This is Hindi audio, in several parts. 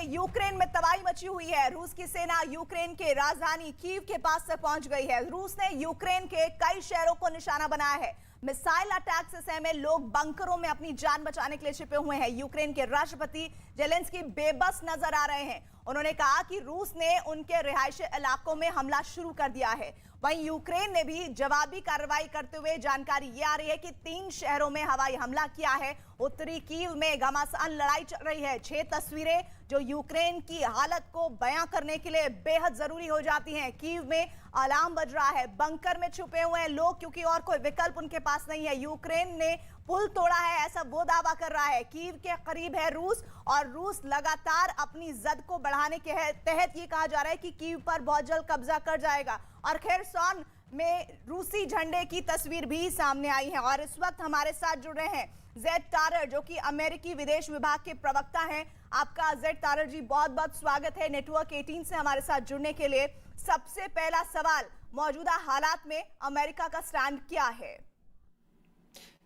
यूक्रेन में तबाही मची हुई है। रूस की सेना यूक्रेन के राजधानी कीव के पास तक पहुंच गई है। रूस ने यूक्रेन के कई शहरों को निशाना बनाया है। मिसाइल अटैक से सहमे लोग बंकरों में अपनी जान बचाने के लिए छिपे हुए हैं। यूक्रेन के राष्ट्रपति जेलेंस्की बेबस नजर आ रहे हैं। उन्होंने कहा कि रूस ने उनके रिहायशी इलाकों में हमला शुरू कर दिया है। वहीं यूक्रेन ने भी जवाबी कार्रवाई करते हुए जानकारी ये आ रही है कि 3 शहरों में हवाई हमला किया है। उत्तरी कीव में घमासान लड़ाई चल रही है। 6 तस्वीरें जो यूक्रेन की हालत को बयां करने के लिए बेहद जरूरी हो जाती हैं। कीव में अलार्म बज रहा है। बंकर में छुपे हुए हैं लोग, क्योंकि और कोई विकल्प उनके पास नहीं है। यूक्रेन ने पुल तोड़ा है, ऐसा वो दावा कर रहा है। कीव के करीब है रूस, और रूस लगातार अपनी जद को बढ़ाने के तहत ये कहा जा रहा है कि कीव पर बहुत जल्द कब्जा कर जाएगा। और खेरसॉन में रूसी झंडे की तस्वीर भी सामने आई है। और इस वक्त हमारे साथ जुड़ रहे हैं जेड टारर, जो कि अमेरिकी विदेश विभाग के प्रवक्ता हैं। आपका जेड टारर जी बहुत बहुत स्वागत है नेटवर्क 18 से हमारे साथ जुड़ने के लिए। सबसे पहला सवाल, मौजूदा हालात में अमेरिका का स्टैंड क्या है?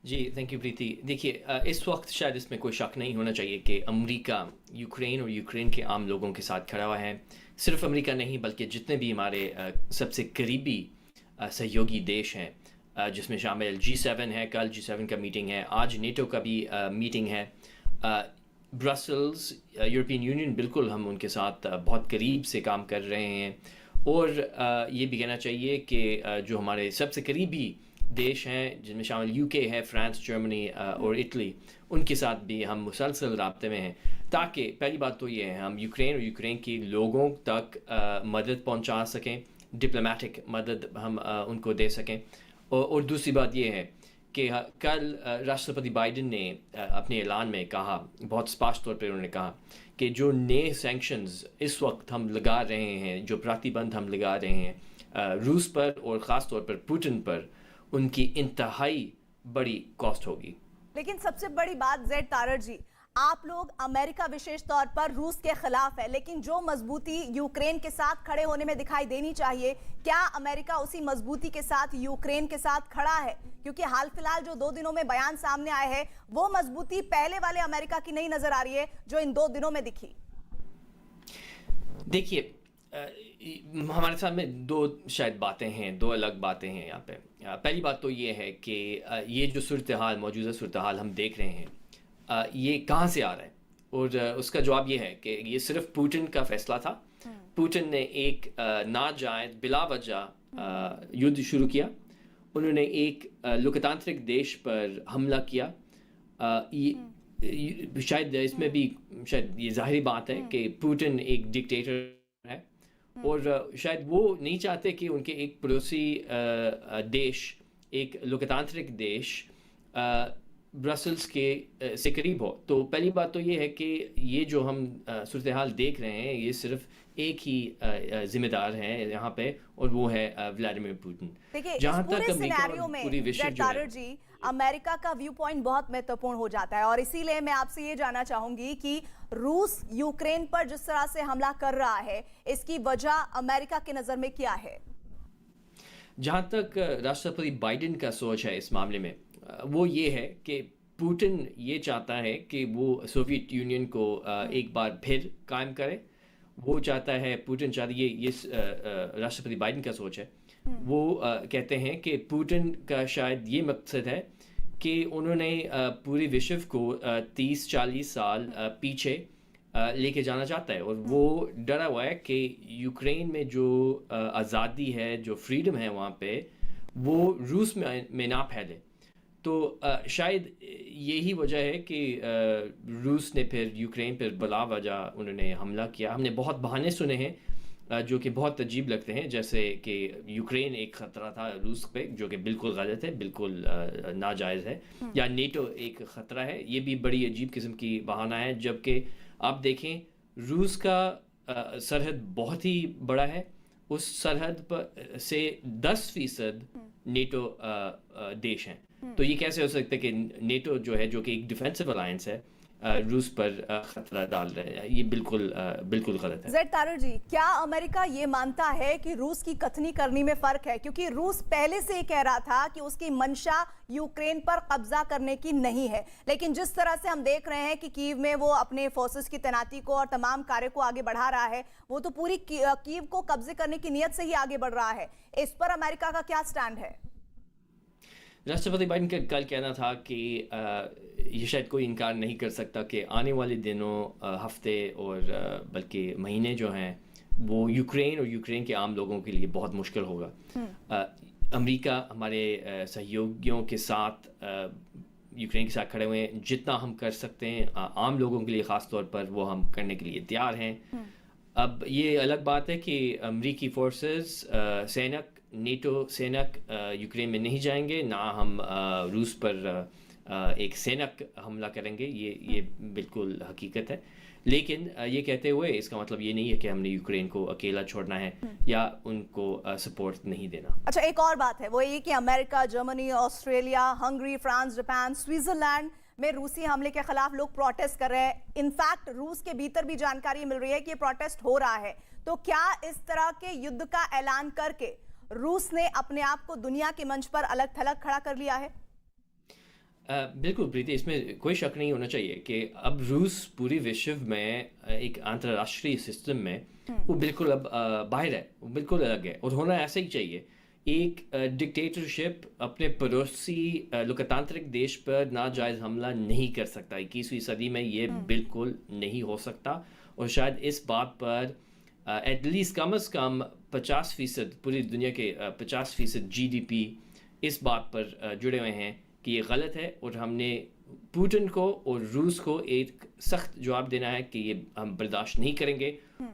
जी थैंक यू प्रीति। देखिए, इस वक्त शायद इसमें कोई शक नहीं होना चाहिए कि अमेरिका यूक्रेन और यूक्रेन के आम लोगों के साथ खड़ा हुआ है। सिर्फ अमेरिका नहीं, बल्कि जितने भी हमारे सबसे करीबी सहयोगी देश हैं, जिसमें शामिल G7 है, कल G7 का मीटिंग है, आज नेटो का भी मीटिंग है। ब्रसल्स, यूरोपियन यूनियन, बिल्कुल हम उनके साथ बहुत करीब से काम कर रहे हैं। और ये भी कहना चाहिए कि जो हमारे सबसे करीबी देश हैं, जिनमें शामिल UK है, फ्रांस, जर्मनी और इटली, उनके साथ भी हम मुसलसल राब्ते में हैं, ताकि पहली बात तो ये है हम यूक्रेन और यूक्रेन के लोगों तक मदद पहुंचा सकें, डिप्लोमेटिक मदद हम उनको दे सकें। और दूसरी बात ये है कि कल राष्ट्रपति बाइडेन ने अपने ऐलान में कहा, बहुत स्पष्ट तौर पर उन्होंने कहा कि जो नए सैंक्शंस इस वक्त हम लगा रहे हैं, जो प्रतिबंध हम लगा रहे हैं रूस पर और ख़ास तौर पर पुतिन पर, उनकी इंतहाई बड़ी कॉस्ट होगी। लेकिन सबसे बड़ी बात जेड टारर जी, आप लोग अमेरिका विशेष तौर पर रूस के खिलाफ है, लेकिन जो मजबूती यूक्रेन के साथ खड़े होने में दिखाई देनी चाहिए, क्या अमेरिका उसी मजबूती के साथ यूक्रेन के साथ खड़ा है? क्योंकि हाल फिलहाल जो 2 दिनों में बयान सामने आए हैं, वो मजबूती पहले वाले अमेरिका की नहीं नजर आ रही है जो इन 2 दिनों में दिखी। देखिए, हमारे सामने 2 शायद बातें हैं, 2 अलग बातें हैं यहाँ पे। पहली बात तो ये है कि ये जो सूरत हाल, मौजूदा सूरत हाल हम देख रहे हैं, ये कहाँ से आ रहा है? और उसका जवाब ये है कि ये सिर्फ पुतिन का फैसला था। पुतिन ने एक नाजायज बिला वजह युद्ध शुरू किया। उन्होंने एक लोकतांत्रिक देश पर हमला किया। शायद इसमें भी शायद ये ज़ाहिरी बात है कि पुतिन एक डिक्टेटर है, और शायद वो नहीं चाहते कि उनके एक पड़ोसी देश, एक लोकतांत्रिक देश ब्रसल्स के से करीब हो। तो पहली बात तो ये है कि ये जो हम सूरत हाल देख रहे हैं, ये सिर्फ एक ही जिम्मेदार है यहाँ पे, और वो है व्लादिमीर पुतिन। देखिए, जहाँ तक सिनेरियो में जेड टारर जी, अमेरिका का व्यू पॉइंट बहुत महत्वपूर्ण हो जाता है, और इसीलिए मैं आपसे ये जानना चाहूंगी कि रूस यूक्रेन पर जिस तरह से हमला कर रहा है, इसकी वजह अमेरिका की नजर में क्या है? जहाँ तक राष्ट्रपति बाइडेन का सोच है इस मामले में, वो ये है कि पुतिन ये चाहता है कि वो सोवियत यूनियन को एक बार फिर कायम करे। वो चाहता है, पुतिन चाहता है, ये राष्ट्रपति बाइडेन का सोच है। वो कहते हैं कि पुतिन का शायद ये मकसद है कि उन्होंने पूरे विश्व को 30-40 साल पीछे लेके जाना चाहता है, और वो डरा हुआ है कि यूक्रेन में जो आज़ादी है, जो फ्रीडम है वहाँ पे, वो रूस में ना फैले। तो शायद यही वजह है कि रूस ने फिर यूक्रेन पर बिला वजह उन्होंने हमला किया। हमने बहुत बहाने सुने हैं जो कि बहुत अजीब लगते हैं, जैसे कि यूक्रेन एक ख़तरा था रूस पे, जो कि बिल्कुल गलत है, बिल्कुल नाजायज़ है, या नेटो एक ख़तरा है। ये भी बड़ी अजीब किस्म की बहाना है, जबकि आप देखें रूस का सरहद बहुत ही बड़ा है। उस सरहद पर से 10% नेटो देश हैं। तो ये कैसे हो सकता है कि नेटो जो है, जो कि एक डिफेंसिव अलायंस है, रूस पर खतरा डाल रहे हैं। ये बिल्कुल गलत है। जेड तारड़ जी, क्या अमेरिका ये मानता है कि रूस की कथनी करनी में फर्क है? क्योंकि रूस पहले से ही कह रहा था कि उसकी मंशा यूक्रेन पर कब्जा करने की नहीं है, लेकिन जिस तरह से हम देख रहे हैं कि कीव में वो अपने फोर्सेस की तैनाती को और तमाम कार्य को आगे बढ़ा रहा है, वो तो पूरी कीव को कब्जे करने की नीयत से ही आगे बढ़ रहा है। इस पर अमेरिका का क्या स्टैंड है? राष्ट्रपति बाइडेन का कल कहना था कि ये शायद कोई इनकार नहीं कर सकता कि आने वाले दिनों, हफ्ते और बल्कि महीने जो हैं वो यूक्रेन और यूक्रेन के आम लोगों के लिए बहुत मुश्किल होगा। अमेरिका हमारे सहयोगियों के साथ यूक्रेन के साथ खड़े हुए हैं। जितना हम कर सकते हैं आम लोगों के लिए ख़ास तौर पर, वो हम करने के लिए तैयार हैं। अब ये अलग बात है कि अमेरिकी फोर्सेस, सैनिक, नेटो सैनिक यूक्रेन में नहीं जाएंगे, ना हम रूस पर एक सैनिक हमला करेंगे। ये बिल्कुल हकीकत है। लेकिन ये कहते हुए इसका मतलब ये नहीं है कि हमने यूक्रेन को अकेला छोड़ना है या उनको सपोर्ट नहीं देना। अच्छा, एक और बात है, वो ये कि America, Germany, Australia, Hungary, France, Japan, Switzerland में रूसी हमले के खिलाफ लोग प्रोटेस्ट कर रहे हैं। इनफैक्ट रूस के भीतर भी जानकारी मिल रही है कि ये प्रोटेस्ट हो रहा है। तो क्या इस तरह के युद्ध का ऐलान करके रूस ने अपने आप को दुनिया के मंच पर अलग थलग खड़ा कर लिया है? बिल्कुल प्रीति, इसमें कोई शक नहीं होना चाहिए कि अब रूस पूरे विश्व में एक अंतर्राष्ट्रीय सिस्टम में वो बिल्कुल अब बाहर है, वो बिल्कुल अलग है और होना ऐसा ही चाहिए। एक डिक्टेटरशिप अपने पड़ोसी लोकतांत्रिक देश पर नाजायज़ हमला नहीं कर सकता। 21वीं सदी में ये बिल्कुल नहीं हो सकता। और शायद इस बात पर एटलीस्ट कम से कम 50% पूरी दुनिया के 50% GDP इस बात पर जुड़े हुए हैं कि ये गलत है और हमने पुतिन को और रूस को एक सख्त जवाब देना है कि ये हम बर्दाश्त नहीं करेंगे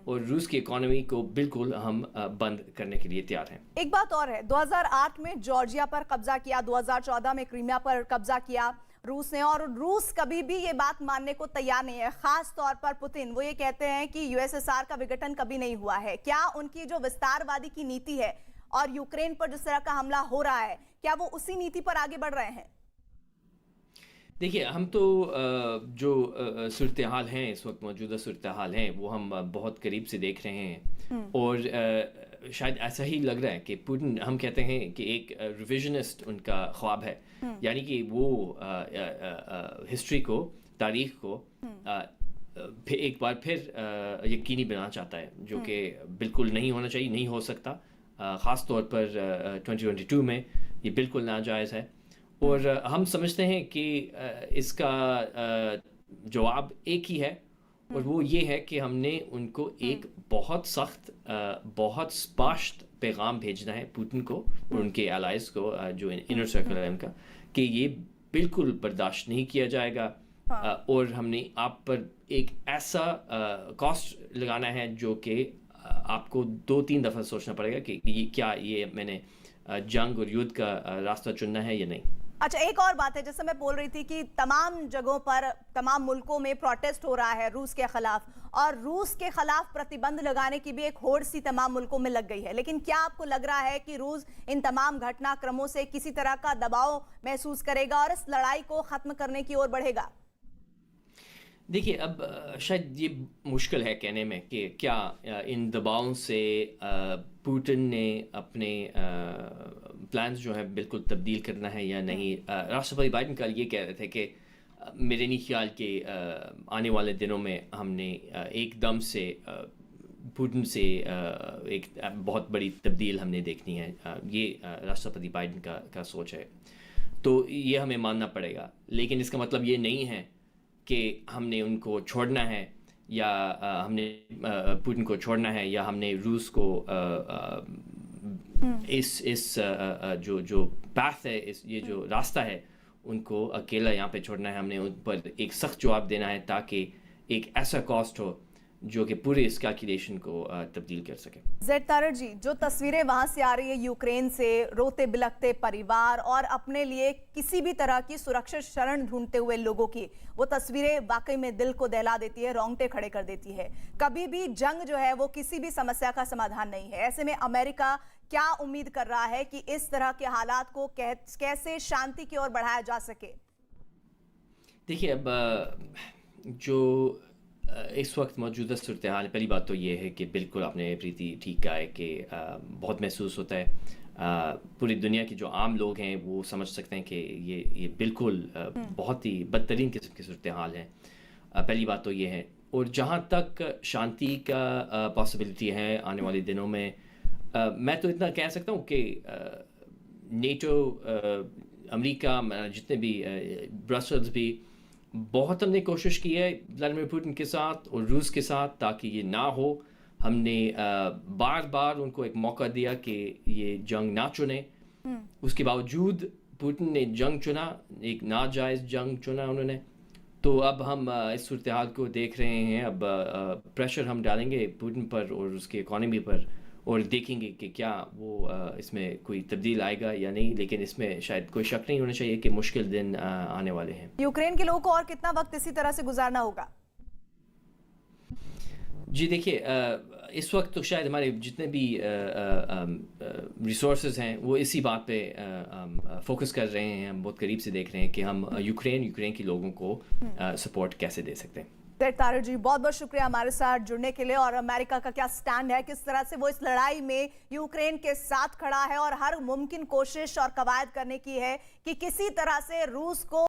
और रूस की इकोनॉमी को बिल्कुल हम बंद करने के लिए तैयार हैं। एक बात और है, 2008 में जॉर्जिया पर कब्जा किया, 2014 में क्रीमिया पर कब्जा किया रूस ने, और रूस कभी भी ये बात मानने को तैयार नहीं है। खास तौर पर पुतिन, वो ये कहते हैं कि USSR का विघटन कभी नहीं हुआ है। क्या उनकी जो विस्तारवादी की नीति है और यूक्रेन पर जिस तरह का हमला हो रहा है, क्या वो उसी नीति पर आगे बढ़ रहे हैं? देखिए, हम तो जो सूरत हाल हैं, इस वक्त मौजूदा सूरत हाल हैं, वो हम बहुत करीब से देख रहे हैं। और शायद ऐसा ही लग रहा है कि पुतिन, हम कहते हैं कि एक रिविजनिस्ट उनका ख्वाब है, यानी कि वो हिस्ट्री को, तारीख को एक बार फिर यकीनी बनाना चाहता है, जो कि बिल्कुल नहीं होना चाहिए, नहीं हो सकता। ख़ास तौर पर 2022 में ये बिल्कुल नाजायज़ है। और हम समझते हैं कि इसका जवाब एक ही है, और वो ये है कि हमने उनको एक बहुत सख्त, बहुत स्पष्ट पैगाम भेजना है पुतिन को और उनके एलाइज को, जो इनर सर्कल है उनका, कि ये बिल्कुल बर्दाश्त नहीं किया जाएगा। और हमने आप पर एक ऐसा कॉस्ट लगाना है जो कि आपको 2-3 दफ़ा सोचना पड़ेगा कि क्या ये मैंने जंग और युद्ध का रास्ता चुनना है या नहीं। अच्छा, एक और बात है, जैसे मैं बोल रही थी कि तमाम जगहों पर, तमाम मुल्कों में प्रोटेस्ट हो रहा है रूस के खिलाफ, और रूस के खिलाफ प्रतिबंध लगाने की भी एक होड़ सी तमाम मुल्कों में लग गई है। लेकिन क्या आपको लग रहा है कि रूस इन तमाम घटनाक्रमों से किसी तरह का दबाव महसूस करेगा और इस लड़ाई को खत्म करने की ओर बढ़ेगा? देखिए, अब शायद ये मुश्किल है कहने में कि क्या इन दबावों से पुतिन ने अपने प्लान्स जो है बिल्कुल तब्दील करना है या नहीं। राष्ट्रपति बाइडेन कल ये कह रहे थे कि मेरे नहीं ख्याल के आने वाले दिनों में हमने एकदम से पुतिन से एक बहुत बड़ी तब्दील हमने देखनी है। ये राष्ट्रपति बाइडेन का सोच है, तो ये हमें मानना पड़ेगा। लेकिन इसका मतलब ये नहीं है कि हमने उनको छोड़ना है या हमने पुतिन को छोड़ना है या हमने रूस को इस जो पाथ है, ये जो रास्ता है, उनको अकेला यहाँ पे छोड़ना है। हमने उन पर एक सख्त जवाब देना है ताकि एक ऐसा कॉस्ट हो जो कि पूरे इस कैलकुलेशन को तब्दील कर सके। जेड तारड़ जी, जो तस्वीरें वहां से आ रही है यूक्रेन से, रोते बिलखते परिवार और अपने लिए किसी भी तरह की सुरक्षित शरण ढूंढते हुए लोगों की, वो तस्वीरें वाकई में दिल को दहला देती है, रोंगटे खड़े कर देती है। कभी भी जंग जो है वो किसी भी समस्या का समाधान नहीं है। ऐसे में अमेरिका क्या उम्मीद कर रहा है कि इस तरह के हालात को कैसे शांति की ओर बढ़ाया जा सके? देखिए, अब जो इस वक्त मौजूदा सूरत हाल, पहली बात तो ये है कि बिल्कुल आपने प्रीति ठीक कहा है कि बहुत महसूस होता है। पूरी दुनिया के जो आम लोग हैं वो समझ सकते हैं कि ये बिल्कुल बहुत ही बदतरीन किस्म की सूरत हाल है। पहली बात तो ये है, और जहाँ तक शांति का पॉसिबिलिटी है आने वाले दिनों में, मैं तो इतना कह सकता हूँ कि नेटो, अमेरिका, जितने भी ब्रसल्स भी, बहुत हमने कोशिश की है व्लादिमीर पुतिन के साथ और रूस के साथ ताकि ये ना हो। हमने बार बार उनको एक मौका दिया कि ये जंग ना चुने। उसके बावजूद पुतिन ने जंग चुना, एक नाजायज़ जंग चुना उन्होंने। तो अब हम इस सूरत हाल को देख रहे हैं। अब प्रेशर हम डालेंगे पुतिन पर और उसके इकॉनमी पर, और देखेंगे कि क्या वो इसमें कोई तब्दील आएगा या नहीं। लेकिन इसमें शायद कोई शक नहीं होना चाहिए कि मुश्किल दिन आने वाले हैं। यूक्रेन के लोगों को और कितना वक्त इसी तरह से गुजारना होगा? जी देखिए, इस वक्त तो शायद हमारे जितने भी रिसोर्सेज हैं वो इसी बात पे फोकस कर रहे हैं। हम बहुत करीब से देख रहे हैं कि हम यूक्रेन के लोगों को सपोर्ट कैसे दे सकते हैं। तारिक जी, बहुत बहुत शुक्रिया हमारे साथ जुड़ने के लिए। और अमेरिका का क्या स्टैंड है, किस तरह से वो इस लड़ाई में यूक्रेन के साथ खड़ा है और हर मुमकिन कोशिश और कवायद करने की है कि किसी तरह से रूस को